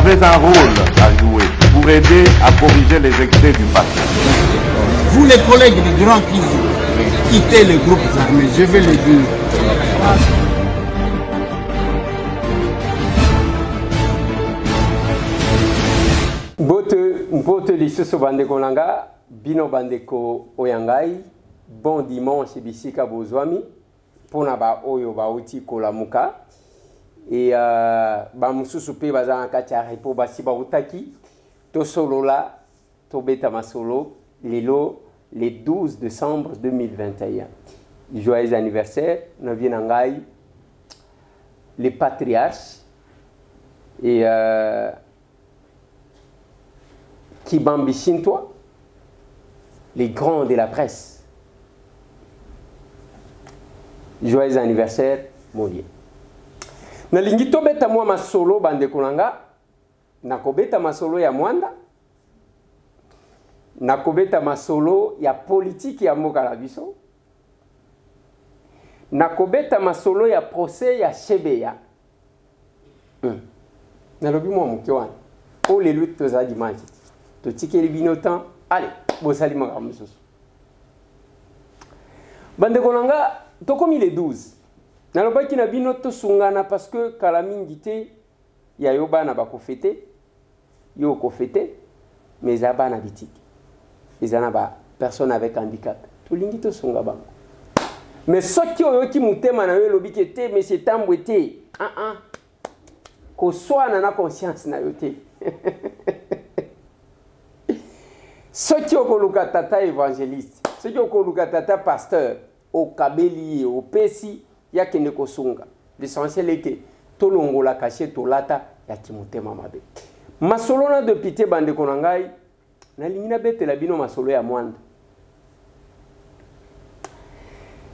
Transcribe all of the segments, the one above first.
avez un rôle à jouer pour aider à corriger les excès du passé. Vous les collègues des grands qui quittez les groupes armés, je vais le dire. Mbote lisusu bandeko nanga, bino bandeko oyangai, bon dimanche bisika bozwami, pona ba oyo ba uti kolamuka, et ba mususu pe baza na kati ya repo basi ba utaki, to solo la, to beta masolo, lelo, le 12 décembre 2021. Joyeux anniversaire, nous venons nangai, les patriarches, et Kibambi Shintoa, les grands de la presse. Joyeux anniversaire, Molier. Nalingi to beta moi masolo bande kolanga, nakobeta masolo ya mwanda, nakobeta masolo ya politique ya mboka na biso, nakobeta masolo ya procès ya Shebeya. Nalobi moi moke wana. O les luttes toza dimanche. To tike li bino temps, allez, bo salima kamususu. Bande kolanga, to komi les 12. Nalobaki na bino to sungana parce que kala mingi te ya yo bana bako fete, yo ko fete, mais za bana bitiki. Ezana ba personne avec handicap. To lingi to sunga bango. Mais soki oyo ki mutema na yo lobi ke te mais c'est tambwete. Ko soana na conscience na yo te. Ceux qui ont tata évangéliste, ceux qui ont tata pasteur, au kabeli, au pesi, ya kene kosunga. L'essentiel est que tout le monde a caché tout lata, ya kimote mamabe. Masolo na de pité bande konangai, na limina bete la bino masolo ya mwanda.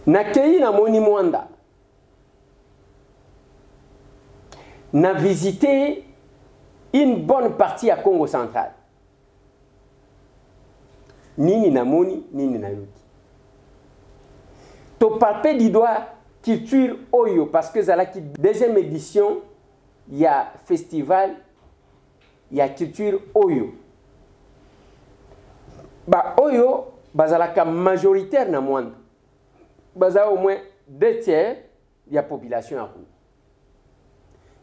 Na kei na moni mwanda. Na visité une bonne partie à Congo central. Nini na moni, nini na yuki. To palpe di doigt culture Oyo, parce que c'est la deuxième édition, il y a festival, il y a culture Oyo. Ba Oyo, bazalaka majoritaire na mwanda. Baza au moins 2 tiers, il y a population à Congo.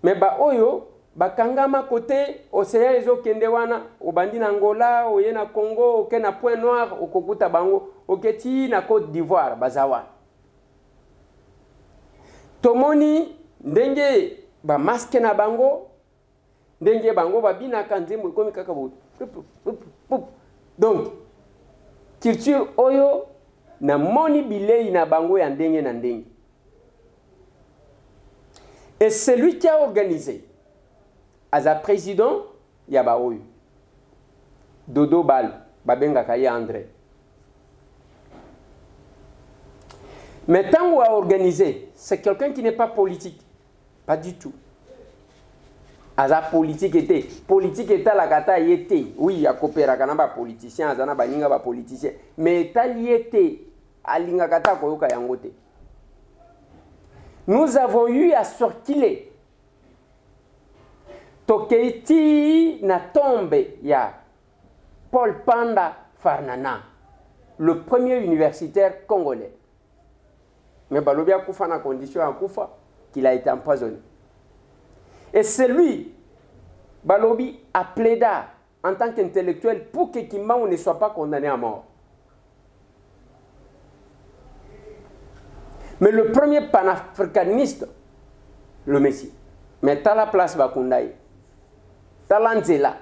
Mais ba Oyo, bakangama côté océan ezo kende wana obandi na Angola oye na Congo oke na Point Noir okokuta bango oketi na Côte d'Ivoire bazawa tomoni ndenge ba masque na bango ndenge bango babina kanzembo komi kaka bo donc culture oyo na moni bilei na bango ya ndenge na ndenge et celui qui a organisé Aza président, yaba oyo. Dodo Bal, babenga kaye André. Mais tant qu'on a organisé, c'est quelqu'un qui n'est pas politique. Pas du tout. Aza politique était. Politique était la kata yete. Oui, il y a coopéra kanaba politicien, azana baninga ba politicien. Mais tal yete, alinga kata koyoka yangote. Nous avons eu à sortir Tokeiti na tombe ya Paul Panda Farnana, le premier universitaire congolais. Mais Balobi a koufa na condition à koufa qu'il a été empoisonné. Et c'est lui, Balobi a plaidé en tant qu'intellectuel pour que Kimbangu ne soit pas condamné à mort. Mais le premier panafricaniste, le Messie, mais à la place Bakundaï. Talanzela,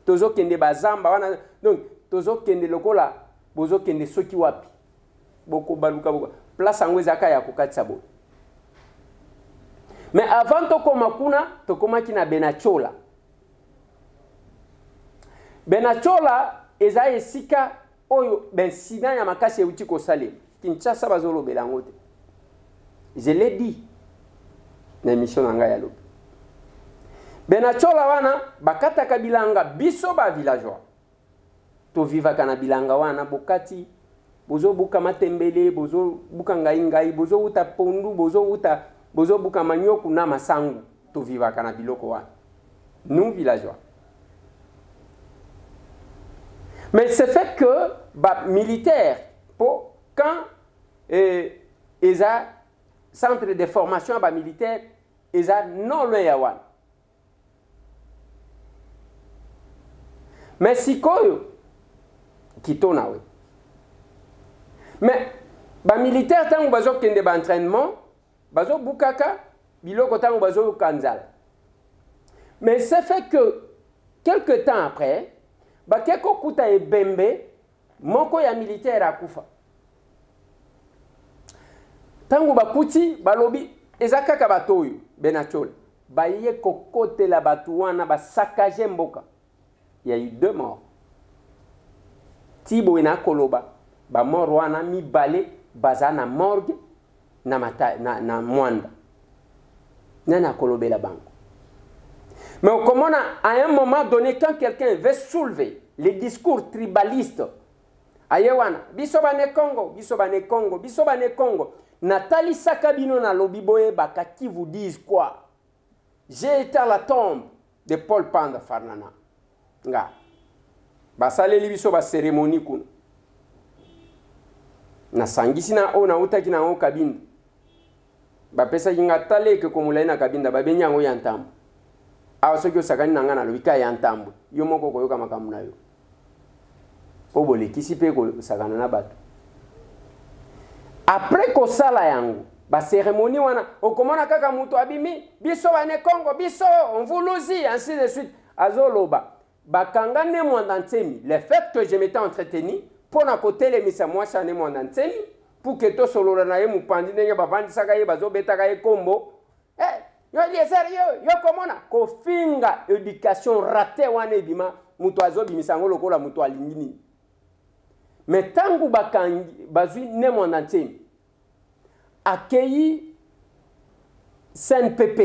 tozo kende bazamba wana donc tozo kende lokola bozo kende soki wapi boko baluka boko place angweza kaya kokatisa bo. Mais avant tokoma kuna tokoma kina Benachola. Benachola eza esika oyo ben sina ya makasi uti ko sale Kinshasa bazolo belangote. Je l'ai dit na émission nanga ya lobi. Benachola wana bakata kabilanga biso ba villageois. To viva kana bilanga wana bokati bozo buka matembele bozo buka ngai bozo uta pondu bozo buka manyoku na masangu to viva kana biloko wana. Nous villageois Mais c'est fait que bah, militaire, pour, quand ils ont centre de formation bah, militaire, ils ont non le yawan. Mais si koyo, qui tourne oui. Mais bah, militaire, tant que bazo kende ba entraînement, bazo bukaka, biloko tant que bazo kanzal. Mais c'est fait que quelques temps après, bah keko kuta e bembe, moko ya militaire akufa. Tango bakuti balobi ezakaka batoyo benachol. Ba ye kokote la batuana ba saccager mboka. Il y a eu 2 morts. Tibo ina koloba ba mort wana mi balé bazana morgue na mata na mwanda. Nana kolobé la banque. Mais comment à un moment donné, quand quelqu'un veut soulever les discours tribalistes, ayewana, bisobane Congo, bisobane Congo, bisobane Congo, Nathalie Sakabino na lobiboye baka qui vous disent quoi? J'ai été à la tombe de Paul Panda Farnana. Nga. Basale libiso ba cérémonie kun. Na sangisi na o na utaki na o kabinda. Ba pesa kinga tale ke komulai na kabinda ba benyango ya ntambo. Awa soki osakani na nga na lobika ya ntambo yo moko koyoka makambo na yo obolekisi mpe kosakana na bato après kosala yango bacérémonie wana okomona kaka moto abimi biso bane Congo biso on vous lozi ainsi de suite azoloba bakanga ne mwanda ntemi le fait que je m'étais entretenu mpona kotelemisa mwasi ane mwanda ntemi pour que tosolola na ye mopandi ndenge bavandisaka ye bazobetaka ye kombo yo li sérieux yo komona ko finga éducation raté wana ebima muto azobimisa ngo lokola muto alingini mais tangu bakangi bazwi ne mwana ntemi accueilli CNPP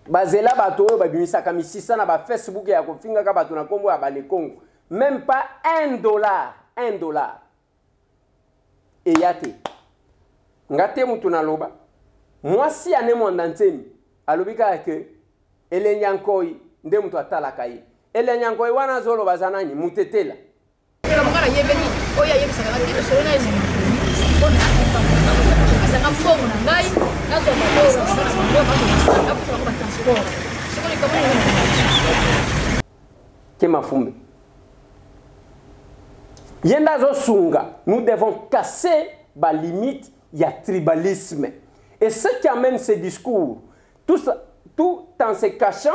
bazela bato oyo babimisa ka misisa na ba Facebook ya ko finga ka bato na kombo ya bale Congo même pas $1 et yate ngate mutu na loba mwasi ane mwanda ntemi alobika ke elenyankoi nde mutu atalaka ye elenyankoi wana zolo bazanani mutetela mwana yebeni oya yebisa kana kito solo na ezima bona asanga fomu na ngai nazo maboro na kwa transport siko ni kama kema fumbe yenda zo sunga nous devons casser ba limite ya tribalisme. Et ce qui amène ces discours, tout en se cachant,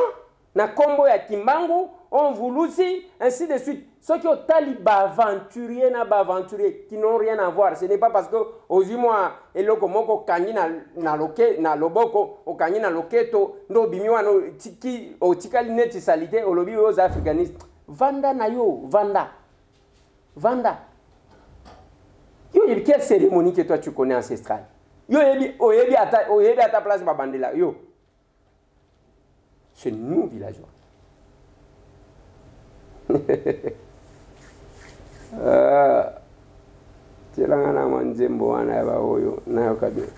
na kombo ya Kimbangu, on voulu aussi, ainsi de suite. Ceux qui ont talibé aventuriers, qui n'ont rien à voir. Ce n'est pas parce que, aujourd'hui, moi, et le komoko kanyi na loboko, o kanyi na loketo, no bimiwa no tiki, o tikali neti salite, o lobi aux africanistes. Vanda na yo, vanda. Vanda. Yo, quelle cérémonie que toi tu connais ancestrale? Yo oyebi à ta place babandela yo. C'est nous villageois. Tirangana manzembo wana ba oyo na yo kabisa.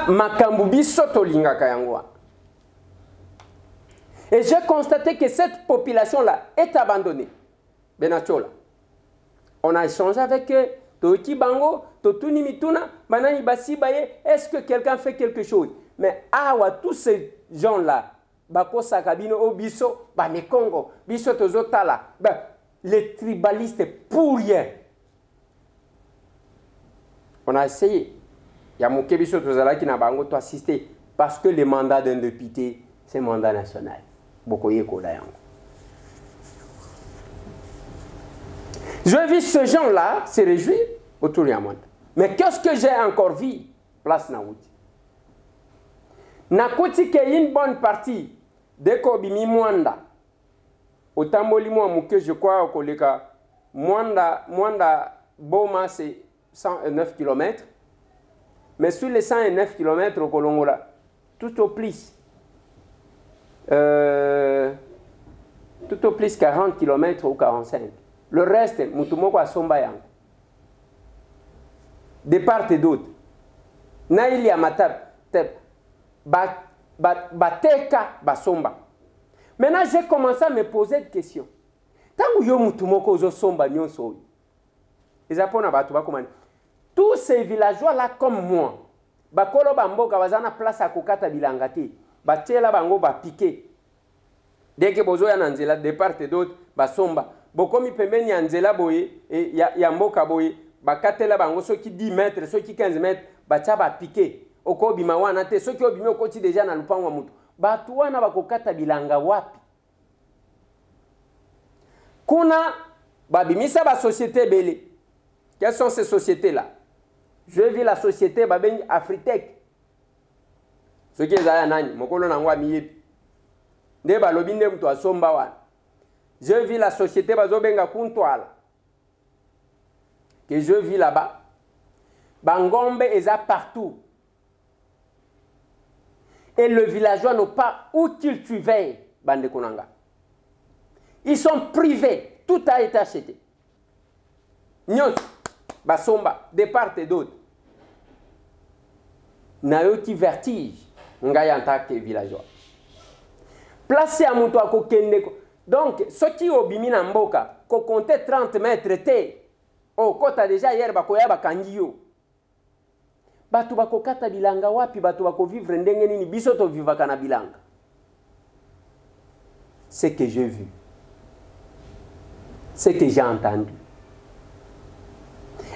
makambu biso tolingaka yango. Et j'ai constaté que cette population-là est abandonnée. Benatiola. On a échangé avec eux. Toki bango, totuni mituna, banani basi baye, est-ce que quelqu'un fait quelque chose? Mais awa, tous ces gens-là, bako sakabino o biso, ba me Congo, biso tozotala, les tribalistes pour rien. On a essayé. Il y a mon biso tozala qui n'a bango to assister parce que le mandat d'un député, c'est mandat national. Bokoye kodayango. Je vis ce gens-là se réjouir autour du monde. Mais qu'est-ce que j'ai encore vu? Place Naouti. Nakoti que une bonne partie de Kobimi Mwanda. Au Tamboli Mouke, je crois, au Koleka, Mwanda Boma, c'est 109 km. Mais sur les 109 km au Kolongola, tout au plus. Tout au plus 40 km ou 45. Le reste, Moutoumoko a Sombayang. De part et d'autre. Naïli Amatab, Bateka, Basomba. Maintenant, j'ai commencé à me poser des questions. Tant que yo Moutoumoko zo Somba nyon so. Les Apona Batouba comment. Tous ces villageois-là comme moi, Bakolo Bamboka, Bazana place à Kokata Bilangati, Batela Bango, Bapiqué. Dès que Bozo Yananzela, de part et d'autre, Basomba. Bokomi pembeni anzela boye et ya mboka boye bakatela bango soki 10 mètres soki 15 mètres bacha ba piqué oko bima wana te soki obimi okoti déjà na lupango wa mutu batu wana bakokata bilanga wapi kuna babimisa ba société belé. Quelles sont ces sociétés là? Je vis la société babengi Afritech. Soki ezaya nani mokolo nangwa miyebi nde balobi nde mutu asomba wana. Je vis la société Bazobenga Kuntwala. Que je vis là-bas. Bangombe est partout. Et le villageois n'a pas où cultiver Bande Konanga. Ils sont privés. Tout a été acheté. Nyos, Basomba, de part et d'autre. Nayoti vertige. Ngaya en tant que villageois. Placé à mon toit Kokendeko. Donc, ceux qui ont bimi na mboka, ko compte 30 mètres te, oh, kota déjà hier bakoya bakangiyo. Batu bako kata bilanga wapi, batu bako vivre ndenge nini, biso to vivaka na bilanga. Ce que j'ai vu, ce que j'ai entendu.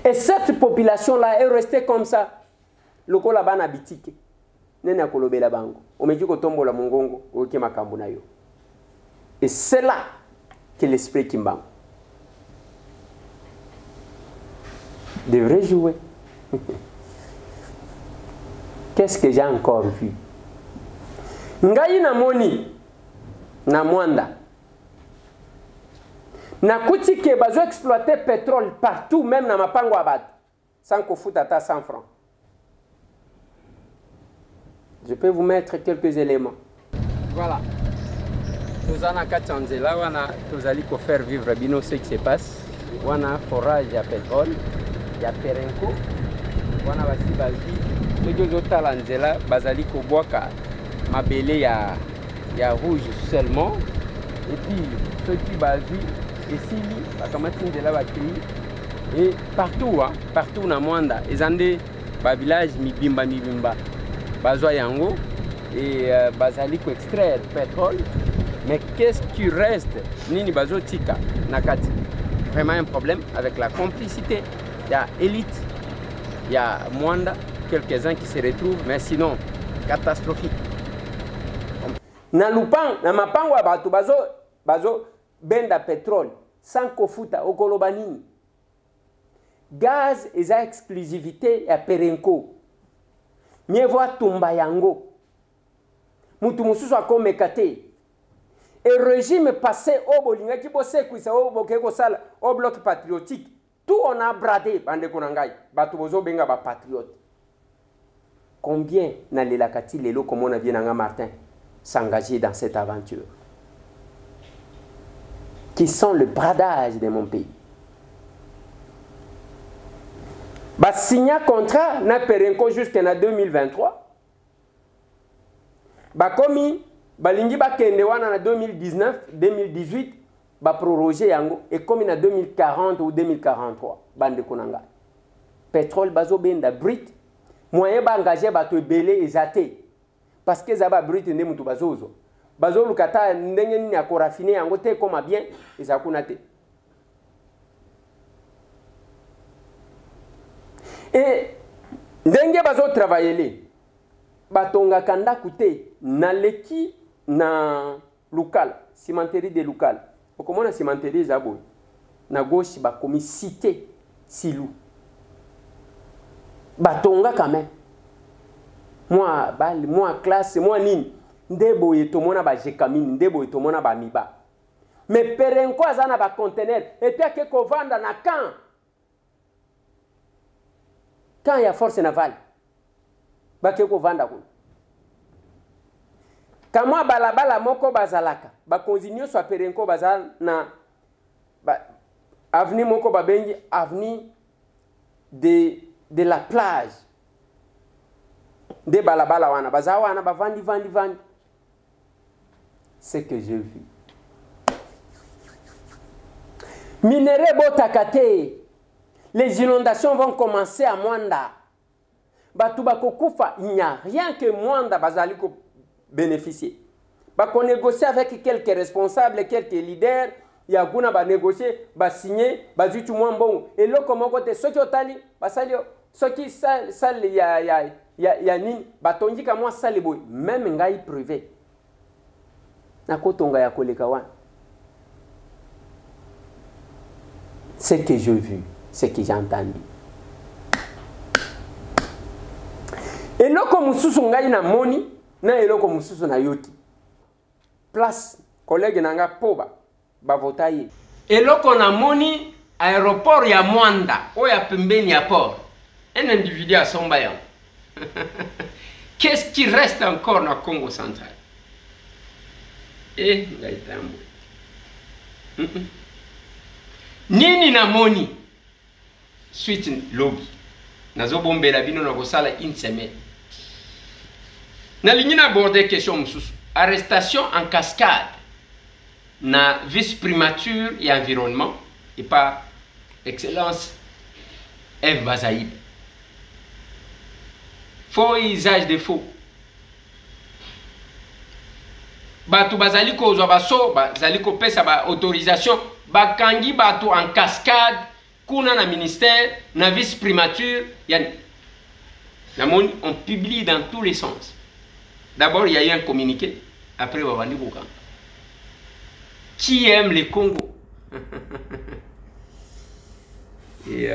Et cette population-là est restée comme ça. Loko la bana bitike. Nene akolobela bango. Omeji ko tombola mongongo, oke makambo na yo. Et c'est là que l'esprit Kimba devrait jouer. Qu'est-ce que j'ai encore vu? Ngai na moni na Mwanda. Na kuti ke bazo exploiter pétrole partout, même na mapango abat, sans ko fout ata 100 francs. Je peux vous mettre quelques éléments. Voilà. Tozana Kachanzela, wana tozali ko faire vivre bino ce qui se passe. Wana forage ya pétrole, ya perenko. Wana basi bazi, ceux zotala nzela bazali ko boaka mabele ya rouge seulement. Et puis ceux qui bazi esili bakamati nzela bakri et partout partout na Mwanda, ezande ba village mibimba bazwa yango et bazali ko extraire pétrole. Mais qu'est-ce qui reste? Nini bazotika nakati. Vraiment un problème avec la complicité. Il y a élite, il y a Mwanda, quelques-uns qui se retrouvent, mais sinon catastrophique. Na lupang, na mapango abatu bazo benda pétrole sans kofuta okolobanini. Gaz est à exclusivité à Perenco. Mieux voir Tumbayango. Mutu mususu akomekate. Et le régime passé au Bolinga qui bossait au Bokeko Sal, au bloc patriotique, tout on a bradé, bande konangai, batubozo benga ba patriote. Combien n'allait kati lelo comme on a vu Nanga Martin s'engager dans cette aventure? Qui sont le bradage de mon pays. Bah signa contrat na Perenco jusqu'en 2023. bakomi balingi bakende wana na 2019 2018 ba proroger yango et comme na 2040 ou 2043 bande konanga pétrole bazo benda brut moyen ba engager bato ebele ezate parce que za ba brut nde mutu bazozo bazo lukata ndenge nini ya korafine yango te koma bien ezakuna te. Et ndenge bazo travailler batonga kanda kute na leki na local cimenterie de local okomona cimenterie zabo na gauche ba komi cité Silou batonga quand même moi bal moi classe moi nini ndebo yetomona ba jekamine ndebo yetomona ba miba mais perenko azana ba conteneur et puis que ko vanda na quand il y a force navale bake ko vanda ko kama balabala moko bazalaka ba continue so perenko bazal na ba avenue moko babengi avenue de la plage de balabala wana bazawana ba vandi ce que j'ai vu minéraux botakate. Les inondations vont commencer à Mwanda. Il n'y a rien que Mwanda bazali ko bénéficier. On négocie avec quelques responsables, quelques leaders. Il y a guna ba négocier, ba signer, ba zitu moins bon. Et là comment côté ceux qui otali, ba sali ceux qui sal ya nini, ba tonji ka moi sali boy, même ngai privé. Na kotonga ya koleka wana. Ce que j'ai vu, ce que j'ai entendu. Et là, comme mususu ngai na moni, na eloko mususu na yoki. Place, collègue nanga poba, ba votaye. Et là, qu'on a moni, aéroport ya Mwanda, ou ya pembeni ya port. Un individu à son bayan. Qu'est-ce qui reste encore dans le Congo central? Eh, ngaitambo. Nini na moni suite lobby nazo bombela bino na kosala une semaine na ligne aborder question mususu arrestation en cascade na vice primature et environnement et par excellence Eve Bazaïb faux usage de faux batu bazali ko zo baso bazali ko pesa ba autorisation bakangi batu en cascade kuna na ministère na vice primature on publie dans tous les sens. D'abord il y a eu un communiqué, après babandi ko kan qui aime le Congo. Et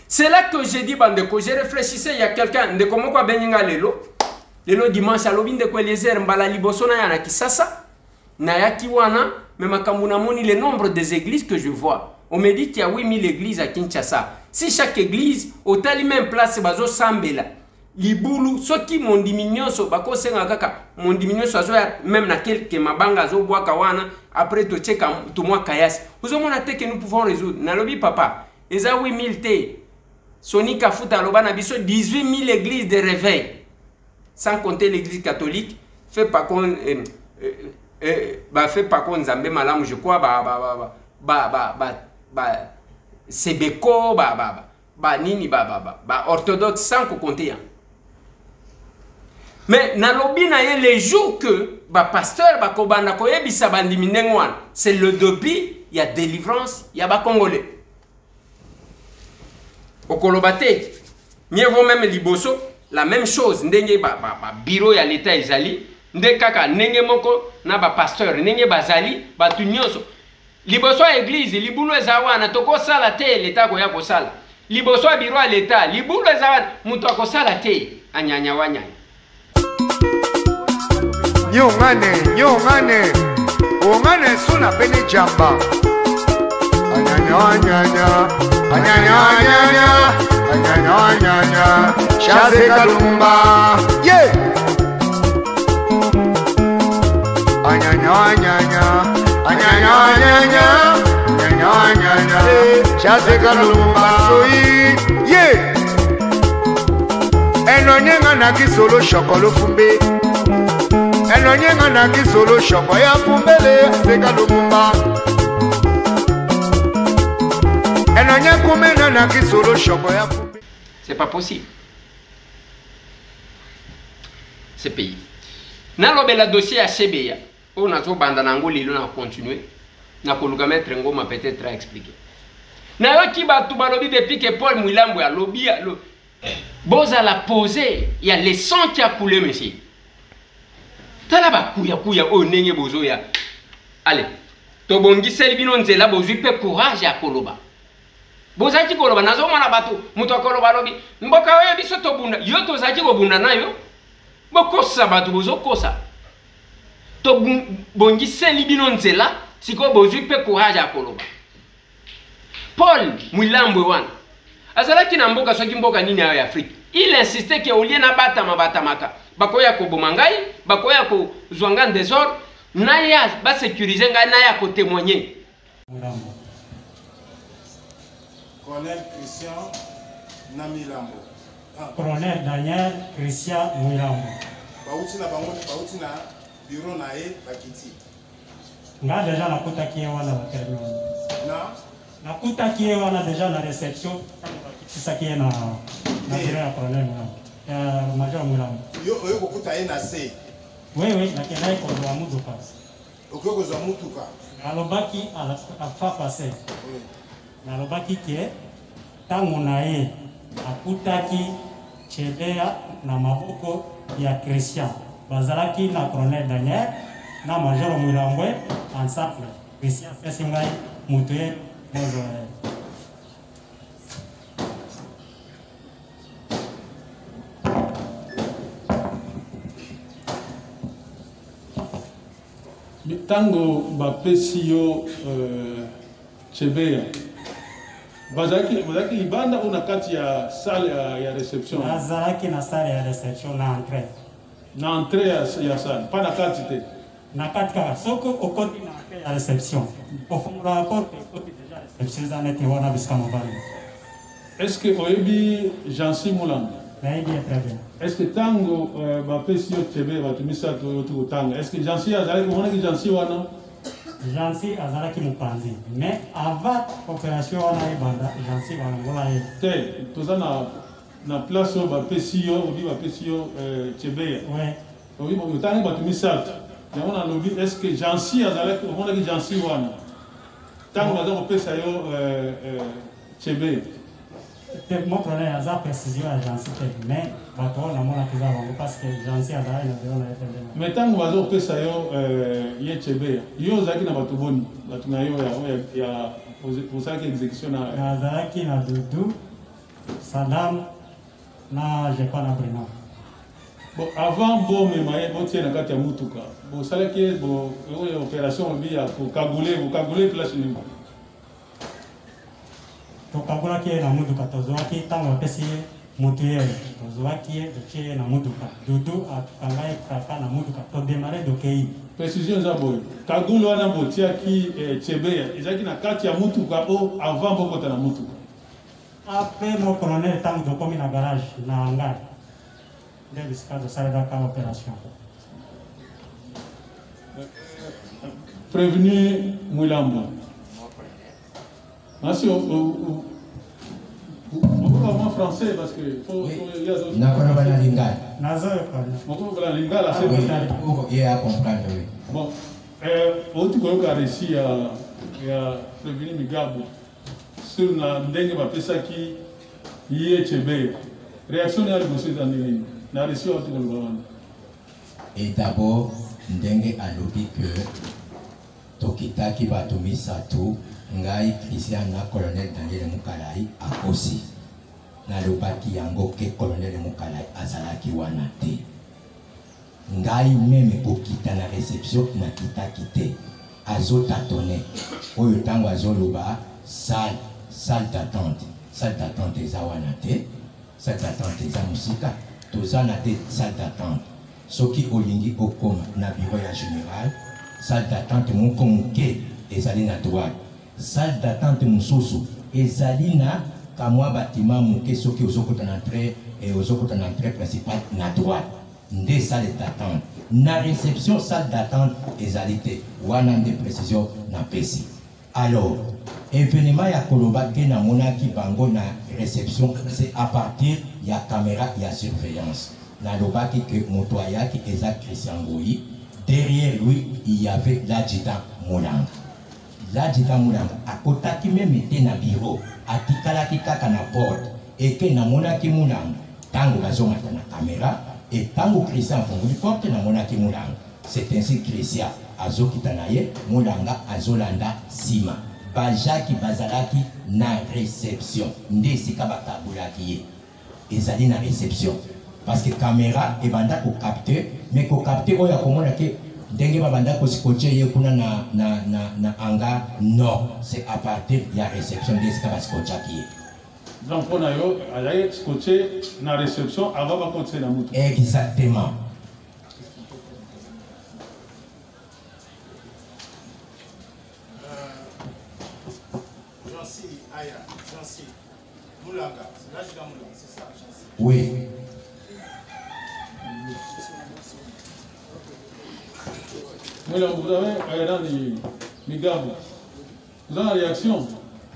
c'est là que j'ai dit bandeko, j'ai réfléchissé, il y a quelqu'un de comment quoi beninga lelo dimanche alobi de ko Eliezer mbala liboso na yana kisasa na yaki wana mais makambu na moni le nombre des églises que je vois. On me dit qu'il y a 8000 églises à Kinshasa. Si chaque église otali même place bazo sambela libulu soki mon diminution so bako senga kaka mon diminution so même na quelques mabanga zo bwaka wana après to cheka tout moi kayas. Vous mona te que nous pouvons résoudre. Na lobi papa eza 8000 te Soni Kafuta loba na biso 18 000 églises de réveil. Sans compter l'église catholique, fait pas qu'on fait pas qu'on Nzambe malamu je crois Sebeko nini orthodoxe sans compter. Mais na lobi na ye les jours que pasteur kobanda koyebisa bandimi ndengwana, c'est le début, il y a délivrance, il y a ba congolais. Au Kolobate, mieux vaut même liboso, la même chose, ndenge bureau ya l'état ezali, ndenge kaka ndenge moko na ba pasteur, ndenge bazali, batu nyonso. Liboso ya église, libulu ezawana toko sala te l'état ko ya ko sala. Liboso ya bureau ya l'état, libulu ezawana muto ko sala te, anyanya wanyanya. Nyongane, ongane suna bene jamba. Anyanya, Shaze Kalumba, yeah. Shaze Kalumba, yeah. enonyenga na kisolo shokolo fumbe enonyenga na kisolo shoko ya fumbele seka lumumba enonye kumena na kisolo shoko ya fumbe. C'est pas possible. Ce pays. Nalobela dossier à CBA. On a trop banda nango lilo na continuer. Na koluka mettre ngoma peut-être à expliquer. Na yo ki batu balobi depuis que Paul Mwilambo ya lobi boza la poser, il y a les sang qui a coulé monsieur. Tala ba kuya o nenge bozo ya. Allez. To bongi sel bino nzela bozu pe courage ya koloba. Boza ki koloba nazo mona batu muto koloba lobi. Mboka yo biso to bunda yo to zaki ko bunda nayo. Bokosa batu bozo kosa. To bongi sel bino nzela siko bozu pe courage ya koloba. Paul Mwilambo wana azalaki na mboka soki mboka nini ya Afrique. Il insistait que olie na batamaka bakoya ko bomangai bakoya ko zwanga désordre naya ba sécuriser ngai naya ko témoigner. Colonel Christian Namilambo. Colonel Daniel Christian Mwilambo. Bauti na bango bauti na bureau na e bakiti. Nga déjà nakutaki wana na terminal. Nakutaki wana déjà na réception. C'est qui est na bureau ya Colonel Mwilambo. Major Mwilambo. Yo oyo kokuta e na C. Oui, nakenda iko kwa mutuka. Okoko za mutuka. Alobaki afa passer. Nalobaki ke tango na ye akutaki Chebea na maboko ya Christian bazalaki na Colonel Daniel na Major Mwilambo ensemble. Christian fesingai mutuye mozo. Tango bapesi yo Chebea bazaki ibanda una kati ya salle ya réception. Bazalaki na salle ya réception na entrée. Na entrée ya salle, pas na kati te. Na kati ka soko okoti na entrée ya réception. Ofungula porte okoti déjà réception za neti wana biska mobali. Est-ce que oyebi Jansi Mulambo? Très bien. Est-ce que tango bapesi yo Chebea batumisa to tanga? Est-ce que Jansi azali komona ki Jansi wana? Jansi azalaki mupanzi. Mais avant opération wana ebanda Jansi bangola ye. Te toza na place yo bapesi yo obi bapesi yo Chebea. Ouais. Obi botanga batumisa. Yango na lobi est-ce que Jansi azalaki komona ki Jansi wana? Tango baza kopesa yo Chebea. Mon problème a précision à Jansi, mais bateau na mona kiza bango parce que Jansi a d'ailleurs na zéro na FND. Mais tango bazo pesa yo ye Chebea. Yo zaki na bato boni, bato na yo ya pour ça que exécution na zaki na Doudou, Saddam na Jepa na Bruno. Bon avant bo me maye bo tie na kati ya mutuka. Bo sala ki bo opération bi ya ko kagule place ni. Tokagula ki na muduka tozoaki tango apesi mutuye tozoaki doche na muduka Doudou akangai kaka na muduka to démarrer dokei. Précision za boy. Kagula wana bo tie ki Chebea ezaki na kati ya mutuka o avant bo kota na mutuka. Après mon colonel tango dokomi na garage na hangar. Nde bisika do sala ka opération. Prévenu Mwilambo. Merci au français parce que il y a d'autres. Nakona bana lingala. Nazo Moko bana lingala c'est bon. Il y a comprendre oui. Bon, autre que réussi à prévenir Migabo sur na ndenge bapesa ki ye Chebea. Réaction ya liboso za nini? Na réussi autre que le. Et d'abord ndenge alobi que tokitaki batumisa tout ngai Christian na Colonel Daniel Mukalai akosi na lobaki yango ke Colonel Mukalai azalaki wana te ngai meme kokita na réception na kitaki te azotatone oyo tango azoloba salle d'attente eza wana te salle d'attente eza musika toza na te salle d'attente soki olingi okoma na bureau ya général salle d'attente moko moke ezali na droite salle d'attente mususu ezali na kamwa bâtiment moke soki ozokota na entrée et aux autres dans l'entrée principale na droite. Des salles d'attente. Na réception, salle d'attente ezalité. Wana des précisions na pesi. Alors, événement ya koloba ke na monaki bango na réception, c'est à partir ya caméra ya surveillance. Na lobaki que motoyaki eza Christian Ngoyi. Derrière lui, il y avait l'adjudant Moulanga. L'adjudant Moulanga, à côté qui même était na bureau, à tikalaki kaka na porte, et que na monaki Moulanga, tango bazomata na caméra, et tango Christian fongoli porte na monaki Moulanga. C'est ainsi que Christian azokitanaye, Moulanga azolanda sima. Bajaki bazalaki na réception. Nde sika batabulaki ye. Ezali na réception. Parce que caméra et banda ko capter mais ko capter oya komona ke ndenge ba banda ko sikoche ye kuna na anga non c'est à partir de la réception de ce ka sikocha ki donc on a yo alaye sikoche na réception avant ba continuer na mutu exactement. Jansi Aya Jansi Moulanga là je Moulanga c'est ça Jansi. Oui. Vous avez Ayran Migabo. Vous avez une réaction?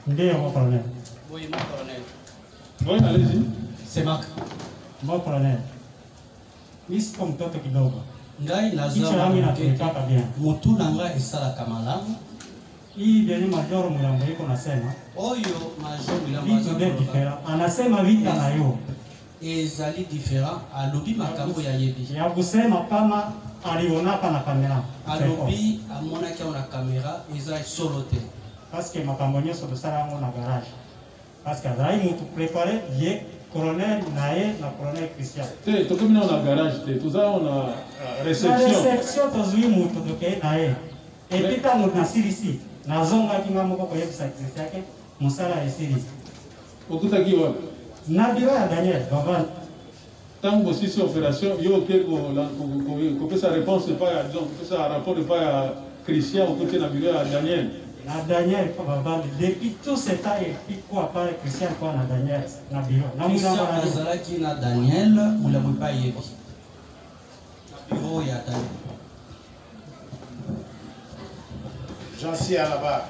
Ndiyo, mon colonel. Oui, mon colonel. Oui, allez-y. C'est Marc. Mon colonel. Nisi kwa mtoto kidogo. Ngai Kichwa na tulikaka bien. Mutu nanga esalaka malamu. Hii beni majoro Mulambo iko nasema. Oyo majoro Mulambo vitu de different. Anasema vita na yo. Ezali different. Alobi makambo ya yebi. Ya kusema kama alionaka na kamera. Alobi amonaki na kamera eza solo te. Parce que makambo nyoso dosala ngo na garage. Parce que azali mutu préparé ye colonel nae na colonel Christian. Te to comme na garage te tout ça on a réception. La réception tozui mutu doke nae. Et puis ta mutu na sirisi. Na zonga kinga moko ko yebisa Christian ke musala esiri. Okuta ki wa. Na biro ya Daniel Bavan. Tant que si opération yo ke ko peut sa réponse pas donc ça rapport pas à Christian au côté na biro ya Daniel. Na Daniel kwa Bavan depuis tout ce temps et puis quoi par Christian kwa na Daniel na biro. Na Christian azalaki na Daniel Mulambo pa yebi. Na biro ya Daniel. Jansi à là-bas.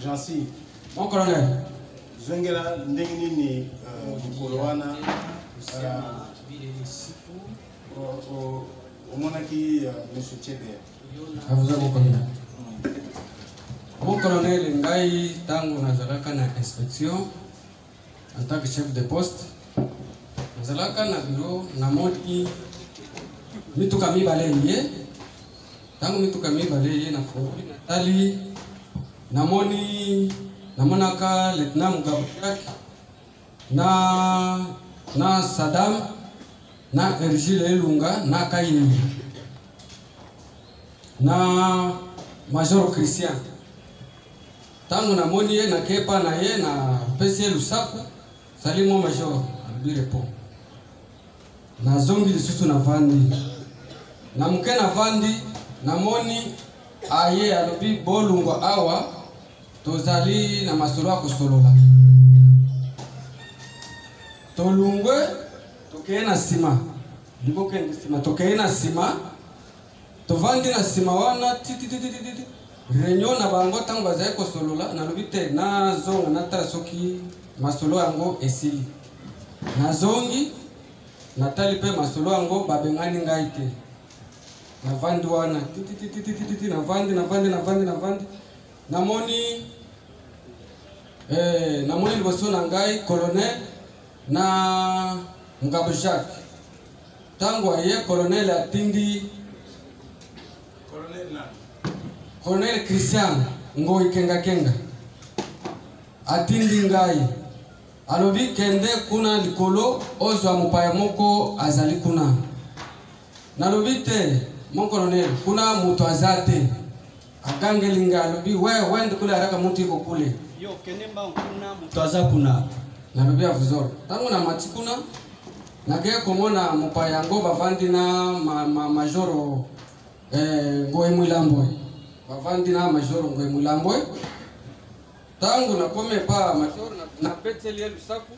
Jansi. Mon colonel. Zengela ndenge ni mukolowana omonaki monsieur Chebe. Mon colonel ngai tango nazalaka na inspection en tant que chef de poste nazalaka na bureau namoni mituka mibale ye tango mituka mibale ye na fongoli natali namonaka lieutenant Mugabuyak na Saddam na Ergile Elunga na Kaini na Major Christian tango namoni ye na kepa na ye na pesi lusaku salimo Major albirepo na zongi lisusu na vandi na muke na vandi namoni aye alobi bolungwa awa tozali na masolo ya kosolola tolungwe tokeye na sima libokende sima tokeye na sima tovandi na sima wana tititititi réunion na bango tango bazali kosolola nalobi te nazonga natala soki masolo yango esili nazongi natali mpe masolo yango babengani ngai te navandi wana tititititi navandi namoni liboso na ngai colonel na Mugabo Jacques tango aye colonel atindi colonel Christian Ngoyi kenga atindi ngai alobi kende kuna likolo ozwa mopaya moko azali kuna nalobi te mon colonel kuna mutu azate agangelinga alobi wende kule haraka mutu iko kule yo kenemba kuna mutu aza kuna nalobi avuzoro tangu na mati kuna nageye komona mopa yango bavandi na majoro Ngoe Mulambwe bavandi na majoro Ngoe Mulambwe tangu nakome pa majoro na peteli lusaku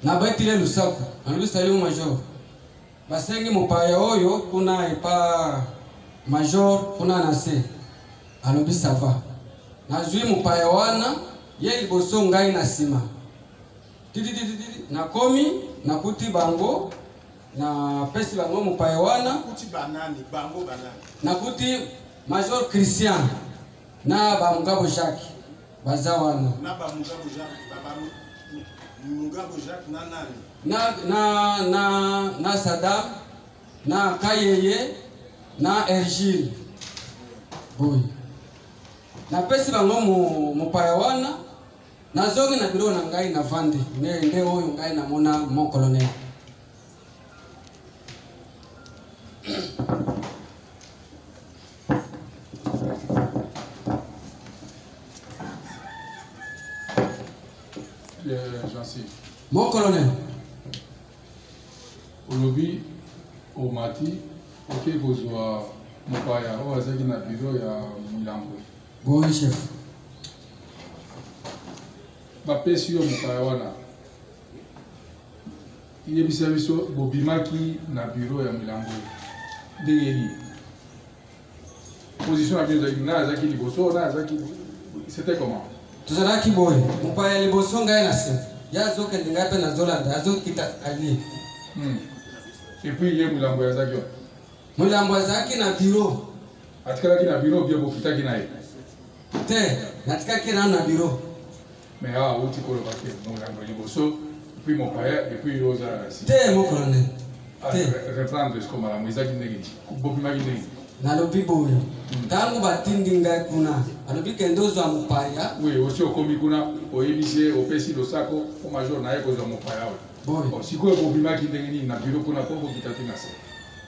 na betile lusaku anulisa leo majoro basengi mopaya oyo kuna epa major kuna nase alobi sava nazwi mopaya wana ye liboso ngai na sima nakomi nakuti bango na pesi bango mopaya wana kuti banani bango banani nakuti major Christian na bamugabo Jacques baza wana na bamugabo Jacques Mugabo Jacques na nani na Sadam na Kayeye na Ergile boy na pesi bango mopaya wana nazongi na biro na ngai na vande nde oyo ngai na mona mon colonel mon colonel olobi omati oke kozwa mopaya oyo azalaki na biro ya Mulambwe boy chef bapesi yo mopaya wana yebisa biso bobimaki na biro ya Mulambwe ndenge nini position ya bino ezalaki na azalaki liboso na azalaki c'était comment tozalaki boy mopaya liboso ngai na se yazokende ngai mpe nazolanda azokita alie et puis ye Mulambwe azalaki wa Mulambwe azalaki na biro atikalaki na biro bie bokitaki na ye te natikaki nano na biro mais awa outi koloba te Mulambwe liboso puis mopaya et puis yo ozala na si te mon colonel reprendre ce malamu ezalaki ndenge bobimaki ndenge nalobi boyo ntango batindi ngai kuna alobi kende ozwa mopaya oui osi okomi kuna oyebisi ye opesi losako o major na ye kozwa mopaya oyo sikoyo bobimaki ndenge nini na biro kuna mpo bokita te na se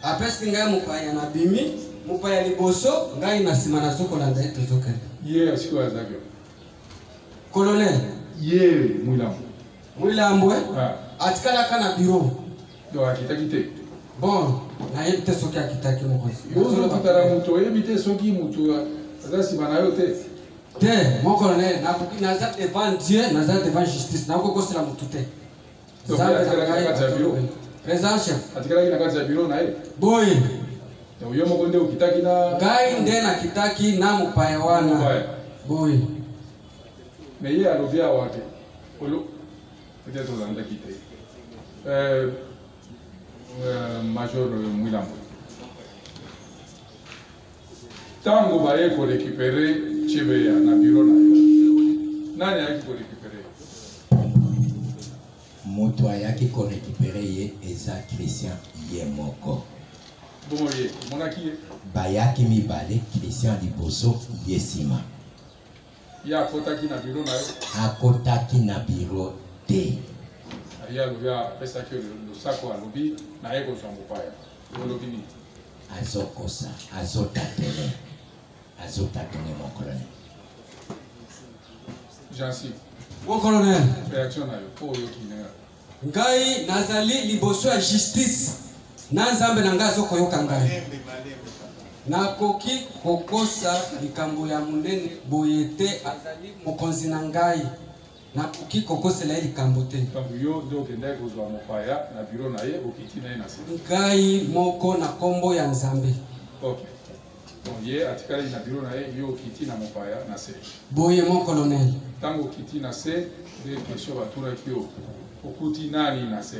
apesi ngai mopaya na bimi mopaya liboso ngai na nsima nazokolanda ye tozokende ye sikoyo azalaki colonel ye Mulambwe atikalaka na biro donc akitaki te bon nayebi te soki akitaki mokonzi ozokutala moto oyebi te soki moto aza nsima na yo te te mon colonel nakoki naza devant Dieu naza devant justice nakokosela motu te président chef atikalaki na kati ya biro na ye boye donc yo moko nde okitaki na ngai nde nakitaki na mopaya wana boye mais ye alobi awa te olo peut-être ozandaki te major Mulambwe tango baye korekipere Chibeya na biro na yo nani ayaki korekipere moto ayaki korekipere ye eza Christian ye moko bongo ye monaki ye bayaki mibale Christian liboso ye nsima ye akotaki na biro na yo akotaki na biro te ye alobi apesaki losako alobi naye kozwa mopaya olobi nini azokosa azotatene mon colonel Jansi mon colonel réaction na yo po oyoki nenga ngai nazali liboso ya justice na nzambe na ngai azokoyoka ngai nakoki kokosa likambo ya monene boye te azali mokonzi na ngai nakoki kokosela ye likambo te yo nde okendaki kozwa mopaya na biro na ye okiti na ye na se ngai moko na nkombo ya nzambe ok bon ye atikali na biro na ye yo okiti na mopaya na se boye mon colonel ntango okiti na se nde question batunaki yo okuti nani na se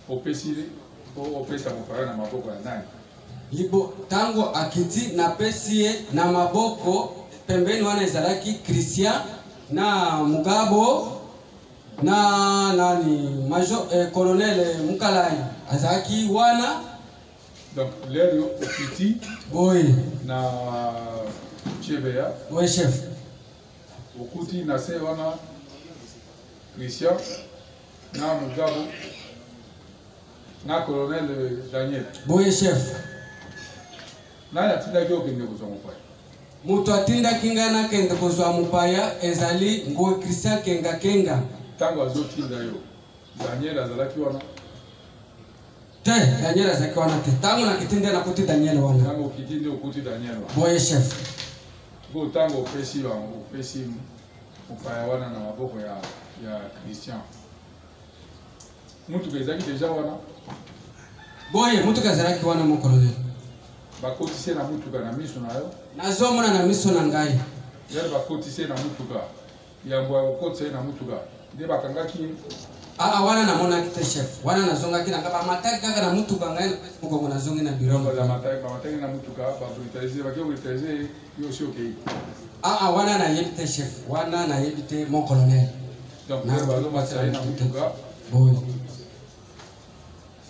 opesi opesa mopaya na maboko ya nani ntango akiti napesi ye na maboko pembeni wana ezalaki Christian na Mugabo na nani major colonel Mukalai azaki wana donc l'air okiti boy na Chibeya oui chef okuti na se wana Christian na Mugabo Na colonel Daniel. Boye chef. Na ya tinda kyo kende kozwa mupaya. Mutu atinda kinga na kende kozwa mupaya ezali ngo Christian kenga. Tango azotinda yo. Daniel azalaki wana. Te Daniel azalaki wana te. Tango na kitinde na kuti Daniel wana. Tango kitinde okuti Daniel wana. Boye chef. Bo tango pesi mupaya wana na maboko ya Christian. Mutu kezaki deja wana. Boye mutu kazalaki wana mon colonel. Bakotise na mutuka na miso na yo. Nazomona na miso na ngai. Yale bakotise na mutuka. Yambo ya kokotise na mutuka. Nde bakangaki wana na mona kite chef. Wana nazonga kina kaba mataki kaka na mutuka ngai muko mona zongi na biro. Ba mataki na mutuka ba brutaliser ba brutaliser yo si okay. Wana na yebite chef. Wana na yebite mon colonel. Donc na bazo mataki na mutuka. Boye.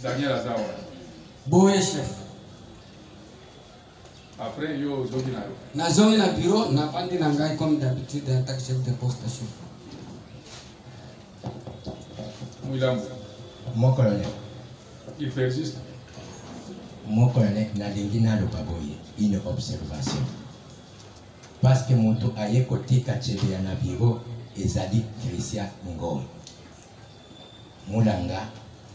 Daniel Azawa. Boye chef. Après yo zongi na yo. Na zongi na bureau na vandi na ngai comme d'habitude en tant que chef de poste chef. Mouilambo. Mon colonel. Il persiste. Mon colonel na lingi na loba boye une observation. Parce que moto aye côté kachebe na bureau ezali Christian Ngom. Mulanga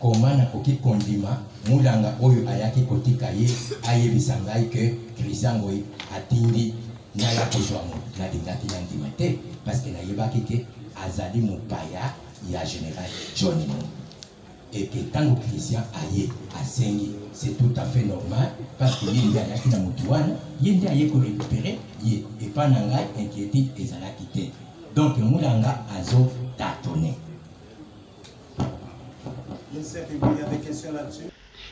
komana koki kondima mulanga oyo ayaki kotika ye ayebisa ngai ke Christian Ngoi atindi na ya kozwa mo na dingaki na ndima te parce que nayebaki ke azali mopaya ya général John Mo et que tango Christian aye asengi c'est tout à fait normal parce que yindi ayaki na motu wana yindi aye ko récupérer ye et pas na ngai inquiétude ezalaki te donc mulanga azo tâtonner.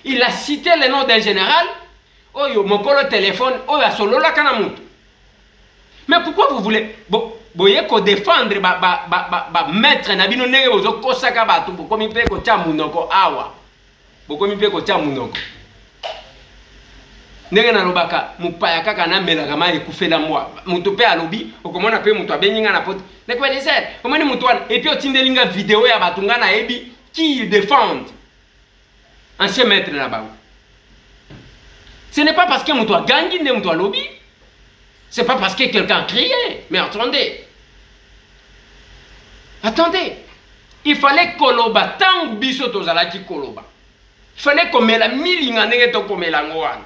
Il a cité le nom d'un général. Oyo mokolo téléphone, oyo asolola kanamutu. Mais pourquoi vous voulez boye ko défendre ba maître na bino nenge bozo kosaka batu bokomi pe ko tia munoko awa. Bokomi pe ko tia munoko. Nenge na lobaka mupaya kaka na melaka mai kufela mwa. Mutu pe alobi okomona pe mutu abenyinga na pote. Nekwe dessert. Komani mutu wana et puis otindelinga vidéo ya batunga na ebi qui ils défendent. Ancien maître là-bas. Ce n'est pas parce que mon toit gagne, mon toit lobby. C'est pas parce que quelqu'un a crié. Mais attendez. Attendez. Il fallait koloba tangu biso tozalaki koloba. Il fallait qu'on mette la milinga nenge to comme la ngoan.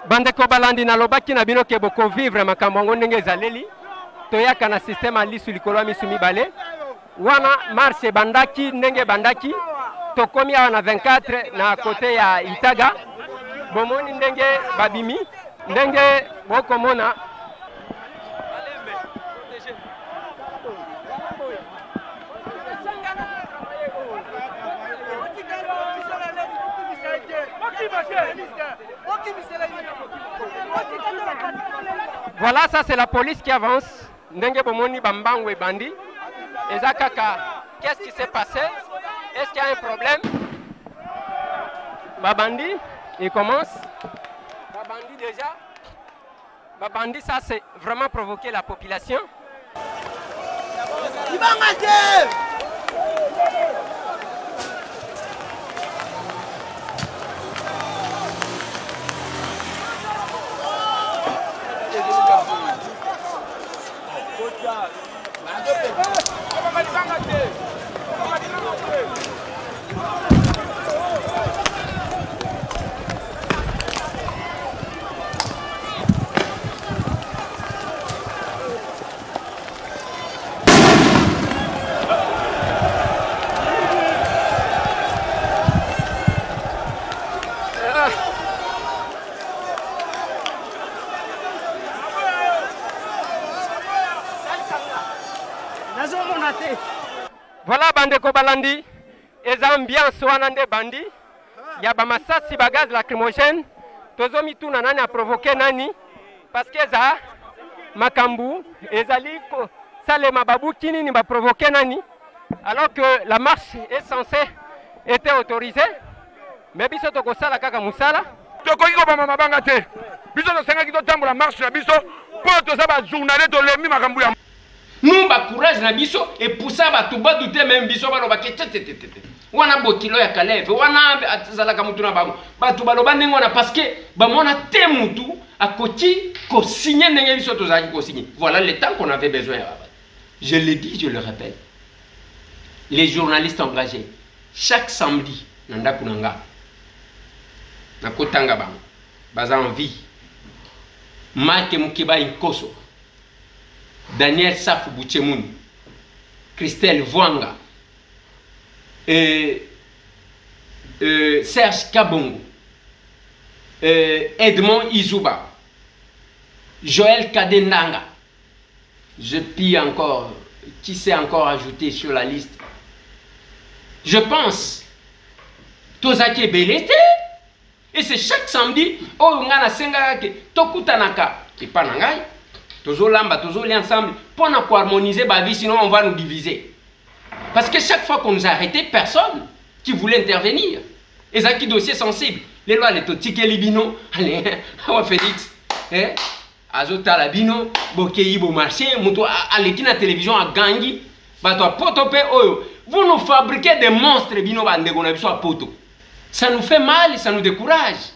Bandeko balandi na lobaki na bino ke boko vivre makambo ndenge zaleli. Toyaka na système ali sur likolo misumi balé. Wana marche bandaki ndenge bandaki tokomi awa na 24 na côté ya Itaga bomoni ndenge babimi ndenge bokomona voilà, ça c'est la police qui avance ndenge bomoni bambangwe bandi. Ezakaka, qu'est-ce qui s'est passé? Est-ce qu'il y a un problème? Babandi, il commence. Babandi déjà. Babandi, ça c'est vraiment provoquer la population. Voilà bandeko balandi eza ambiance wana nde bandi ya ba masasi ba gaz lacrymogène tozomi tuna nani a provoqué nani parce que eza makambu ezali ko salema babuki nini ba provoqué nani alors que la marche est censée être autorisée mais biso toko sala kaka musala tokoki ko ba mabanga te biso to senga ki to tambola marche na biso po to sa ba journaliste to lemi makambu ya nous ba courage na biso et pour ça ba to ba douter même biso ba loba ke tete wana bokilo ya kaleve wana azalaka mutu na bango ba to ba loba ndenge wana parce que ba mona te mutu akoti ko signer ndenge biso to zaki ko signer. Voilà le temps qu'on avait besoin. Je le dis, je le répète. Les journalistes engagés chaque samedi nanda kunanga na kotanga bango baza en vie. Mark Mukeba Inkoso, Daniel Safou Bouchemoun, Christelle Vwanga, Serge Kabongo, Edmond Izuba, Joël Kadendanga. Je pille encore, qui s'est encore ajouté sur la liste? Je pense, Tozake Belete. Et c'est chaque samedi, oh, on a senga ke tokutanaka, et pas nangai, tozo lamba, tozo li ensemble, pour nous harmoniser ba vie, sinon on va nous diviser. Parce que chaque fois qu'on nous a arrêté, personne qui voulait intervenir. Et ça qui dossier sensible. Les lois, les totike libino, allez, Awa Félix, Azota labino, Bokei bo marché, Mouto, allez, qui na télévision à Gangi, Bato Potope, Oyo. Vous nous fabriquez des monstres, bino, bande, on a besoin à poto. Ça nous fait mal et ça nous décourage.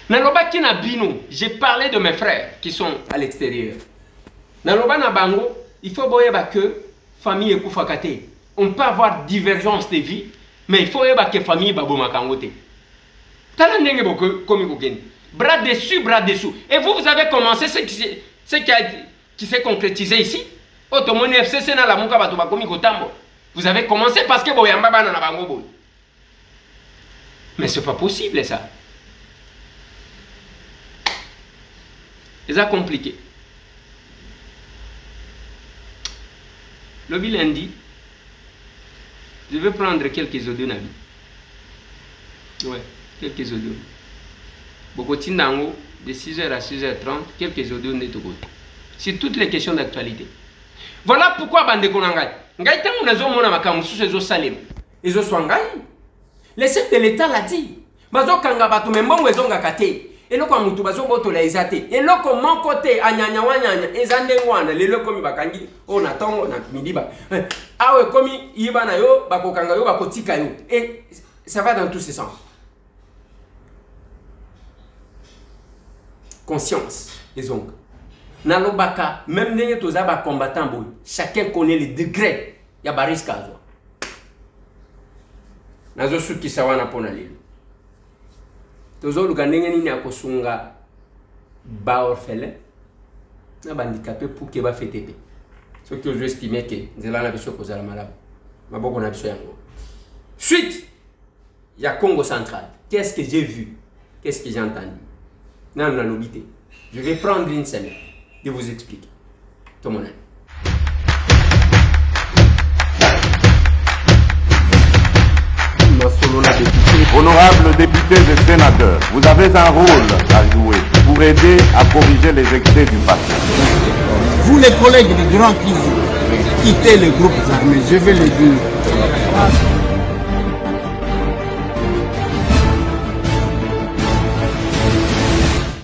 Naloba kina bino, j'ai parlé de mes frères qui sont à l'extérieur. Naloba na bango, il faut boyeba que famille ekufakate. On peut avoir divergence de vie, mais il faut boyeba que famille baboma kangote. Tala ndenge boko komi kokeni. Bras dessus, bras dessous. Et vous avez commencé ce qui s'est concrétisé ici. Otomoni FCC na la muka bato bakomi kotambo. Vous avez commencé parce que boyamba bana na bango boy. Mais c'est pas possible ça. C'est compliqué. Le lundi, je vais prendre quelques audios. Ouais, quelques audios. Beaucoup de 6h à 6h30, quelques audios de Togo. C'est toutes les questions d'actualité. Voilà pourquoi bande konangai. Ngai tangu nazo mona makamusu ezo salem. Ezo swangai. Le chef de l'État l'a dit. Bazo kanga batu membongo ezonga kate. Eloko mutu bazo boto la ezate. Eloko mon côté anyanya wanyanya ezande ngwana leloko mi bakangi ona tongo na midiba. Awe komi yiba na yo bako kanga yo bako tika yo. Et ça va dans tous ces sens. Conscience ezonga. Nalobaka même ndenge toza ba combattant boy. Chacun connaît le degré ya bariska zo. Nazo suki sawana pona lelo. Tozo lugandenge nini akosunga ba orphelin na ba handicapé pour que ba FTP. Ce que je estimais que nzela na biso ko zala malaba. Maboko na biso yango. Suite, il y a Congo central. Qu'est-ce que j'ai vu? Qu'est-ce que j'ai entendu? Non, non, l'obité. Je vais prendre une semaine de vous expliquer. Tout mon ami. Honorables députés et sénateurs, vous avez un rôle à jouer pour aider à corriger les excès du passé. Vous les collègues des grands qui quittez les groupes armés, je vais le dire.